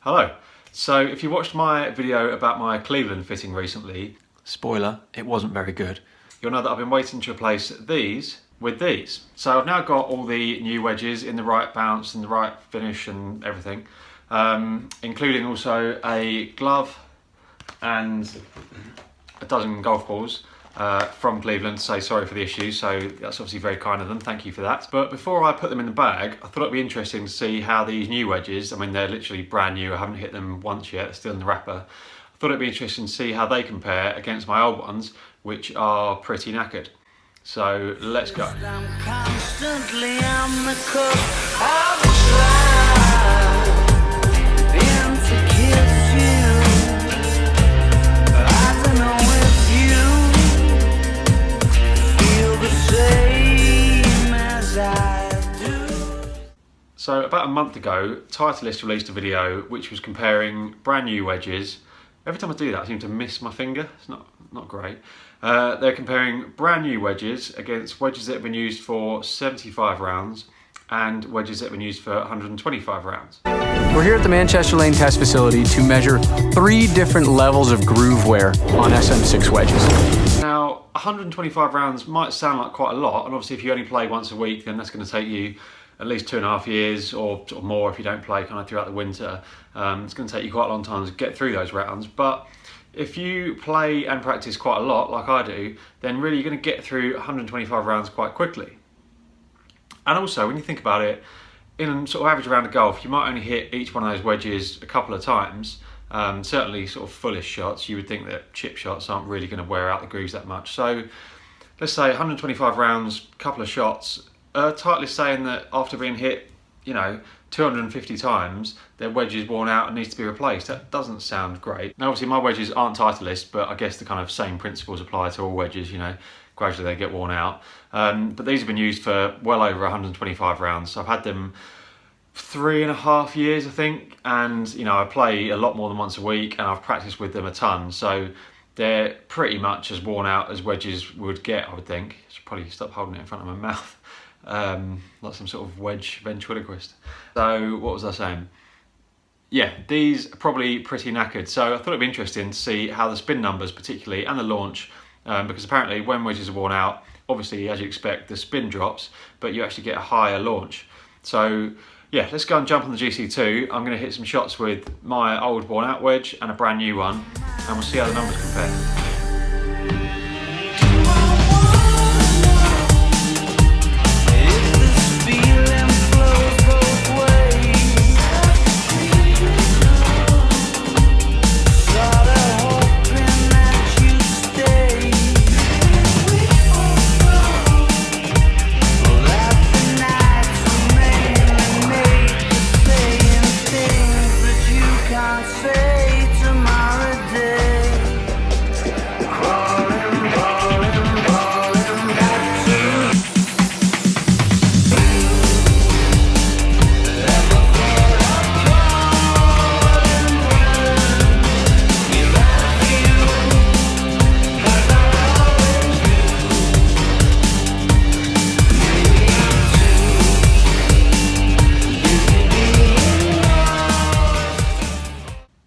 Hello. So if you watched my video about my Cleveland fitting recently, spoiler, it wasn't very good, you'll know that I've been waiting to replace these with these. So I've now got all the new wedges in the right bounce and the right finish and everything, including also a glove and a dozen golf balls from Cleveland to say sorry for the issues, so that's obviously very kind of them, thank you for that. But before I put them in the bag, I thought it'd be interesting to see how these new wedges, I mean they're literally brand new, I haven't hit them once yet, they're still in the wrapper. I thought it'd be interesting to see how they compare against my old ones, which are pretty knackered. So let's go. I'm constantly on the coast of the slide, and to kiss you. I don't know if you feel the same as I do. So about a month ago, Titleist released a video which was comparing brand new wedges. Every time I do that, I seem to miss my finger. It's not great. They're comparing brand new wedges against wedges that have been used for 75 rounds and wedges that have been used for 125 rounds. We're here at the Manchester Lane test facility to measure 3 different levels of groove wear on SM6 wedges. Now, 125 rounds might sound like quite a lot, and obviously if you only play once a week, then that's going to take you at least 2.5 years or more if you don't play kind of throughout the winter. It's going to take you quite a long time to get through those rounds, but if you play and practice quite a lot, like I do, then really you're going to get through 125 rounds quite quickly. And also, when you think about it, in a sort of average round of golf, you might only hit each one of those wedges a couple of times. Certainly sort of fullish shots, you would think that chip shots aren't really going to wear out the grooves that much. So let's say 125 rounds, couple of shots, Titleist saying that after being hit, 250 times, their wedge is worn out and needs to be replaced. That doesn't sound great. Now obviously my wedges aren't Titleist, but I guess the kind of same principles apply to all wedges, gradually they get worn out. But these have been used for well over 125 rounds. So I've had them 3.5 years, I think, and I play a lot more than once a week and I've practiced with them a ton. So they're pretty much as worn out as wedges would get, I would think. I should probably stop holding it in front of my mouth. Like some sort of wedge ventriloquist. So what was I saying? Yeah, these are probably pretty knackered. So I thought it'd be interesting to see how the spin numbers particularly and the launch, because apparently when wedges are worn out, obviously as you expect the spin drops, but you actually get a higher launch. So yeah, let's go and jump on the GC2. I'm going to hit some shots with my old worn out wedge and a brand new one, and we'll see how the numbers compare.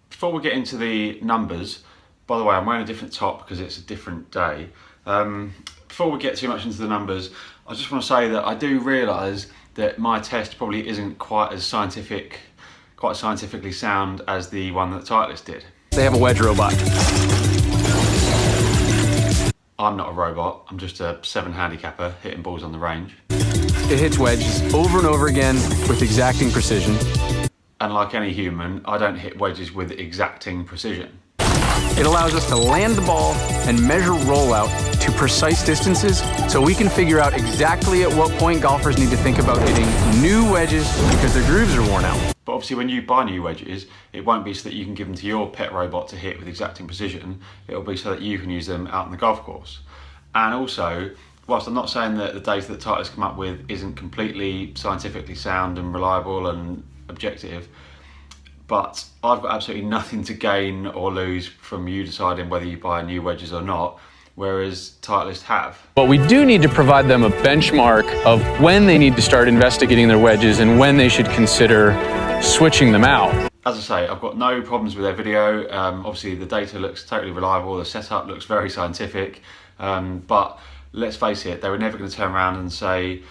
Before we get into the numbers, by the way, I'm wearing a different top because it's a different day. Before we get too much into the numbers, I just want to say that I do realise that my test probably isn't quite as scientifically sound as the one that Titleist did. They have a wedge robot. I'm not a robot, I'm just a 7 handicapper hitting balls on the range. It hits wedges over and over again with exacting precision. And like any human, I don't hit wedges with exacting precision. It allows us to land the ball and measure rollout to precise distances so we can figure out exactly at what point golfers need to think about hitting new wedges because their grooves are worn out. But obviously when you buy new wedges, it won't be so that you can give them to your pet robot to hit with exacting precision. It'll be so that you can use them out on the golf course. And also, whilst I'm not saying that the data that Titleist come up with isn't completely scientifically sound and reliable and objective, but I've got absolutely nothing to gain or lose from you deciding whether you buy new wedges or not, whereas Titleist have. But we do need to provide them a benchmark of when they need to start investigating their wedges and when they should consider switching them out. As I say, I've got no problems with their video. Obviously the data looks totally reliable, the setup looks very scientific, but let's face it, they were never going to turn around and say,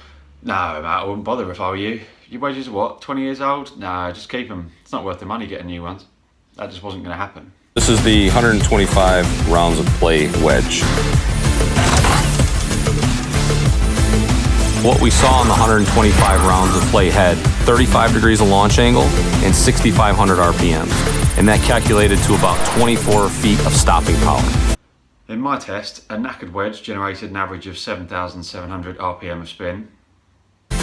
no, Matt, I wouldn't bother if I were you. Your wedges are what, 20 years old? No, just keep them. It's not worth the money getting new ones. That just wasn't going to happen. This is the 125 rounds of play wedge. What we saw on the 125 rounds of play head, 35 degrees of launch angle and 6,500 RPMs. And that calculated to about 24 feet of stopping power. In my test, a knackered wedge generated an average of 7,700 RPM of spin.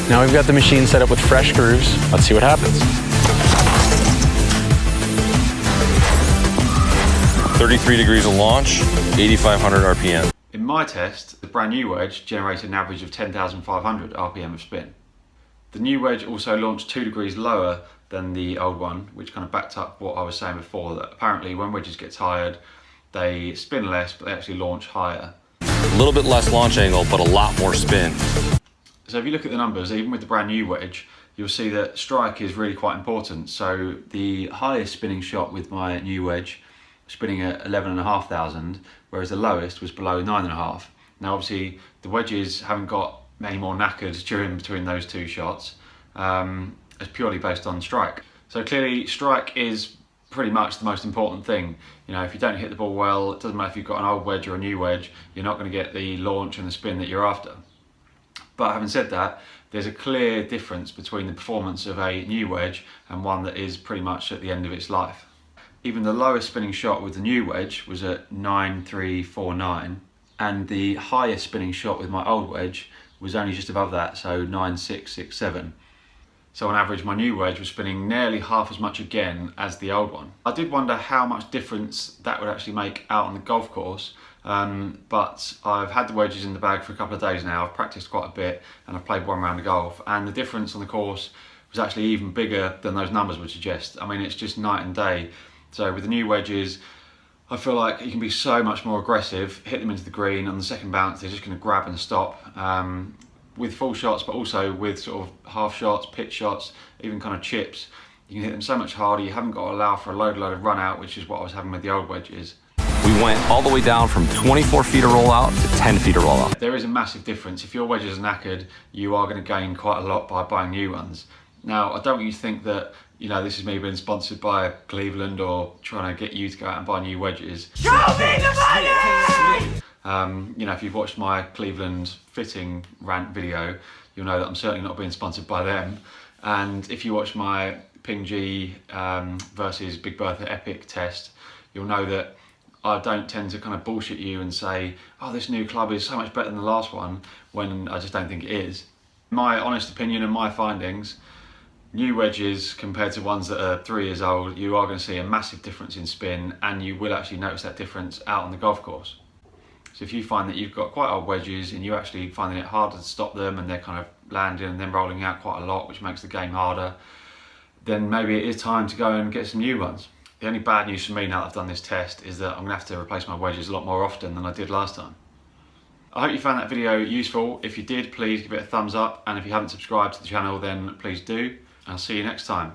Now we've got the machine set up with fresh grooves. Let's see what happens. 33 degrees of launch, 8,500 RPM. In my test, the brand new wedge generated an average of 10,500 RPM of spin. The new wedge also launched 2 degrees lower than the old one, which kind of backed up what I was saying before, that apparently when wedges get tired, they spin less, but they actually launch higher. A little bit less launch angle, but a lot more spin. So if you look at the numbers, even with the brand new wedge, you'll see that strike is really quite important. So the highest spinning shot with my new wedge, spinning at 11,500, whereas the lowest was below 9.5. Now obviously the wedges haven't got many more knackered during between those two shots. It's purely based on strike. So clearly strike is pretty much the most important thing. You know, if you don't hit the ball well, it doesn't matter if you've got an old wedge or a new wedge, you're not going to get the launch and the spin that you're after. But having said that, there's a clear difference between the performance of a new wedge and one that is pretty much at the end of its life. Even the lowest spinning shot with the new wedge was at 9,349, and the highest spinning shot with my old wedge was only just above that, so 9,667. So on average, my new wedge was spinning nearly half as much again as the old one. I did wonder how much difference that would actually make out on the golf course, but I've had the wedges in the bag for a couple of days now. I've practiced quite a bit and I've played one round of golf, and the difference on the course was actually even bigger than those numbers would suggest. I mean, it's just night and day. So with the new wedges, I feel like you can be so much more aggressive, hit them into the green, on the second bounce they're just going to grab and stop. With full shots, but also with sort of half shots, pitch shots, even kind of chips, you can hit them so much harder. You haven't got to allow for a load of run out, which is what I was having with the old wedges. We went all the way down from 24 feet of rollout to 10 feet of rollout. There is a massive difference. If your wedges are knackered, you are going to gain quite a lot by buying new ones. Now, I don't want you to think that, you know, this is me being sponsored by Cleveland or trying to get you to go out and buy new wedges. Show me the money! You know, if you've watched my Cleveland fitting rant video, you'll know that I'm certainly not being sponsored by them. And if you watch my Ping G versus Big Bertha Epic test, you'll know that I don't tend to kind of bullshit you and say, oh, this new club is so much better than the last one, when I just don't think it is. My honest opinion and my findings, new wedges compared to ones that are 3 years old, you are going to see a massive difference in spin, and you will actually notice that difference out on the golf course. So if you find that you've got quite old wedges and you're actually finding it harder to stop them and they're kind of landing and then rolling out quite a lot, which makes the game harder, then maybe it is time to go and get some new ones. The only bad news for me now that I've done this test is that I'm going to have to replace my wedges a lot more often than I did last time. I hope you found that video useful. If you did, please give it a thumbs up, and if you haven't subscribed to the channel, then please do. I'll see you next time.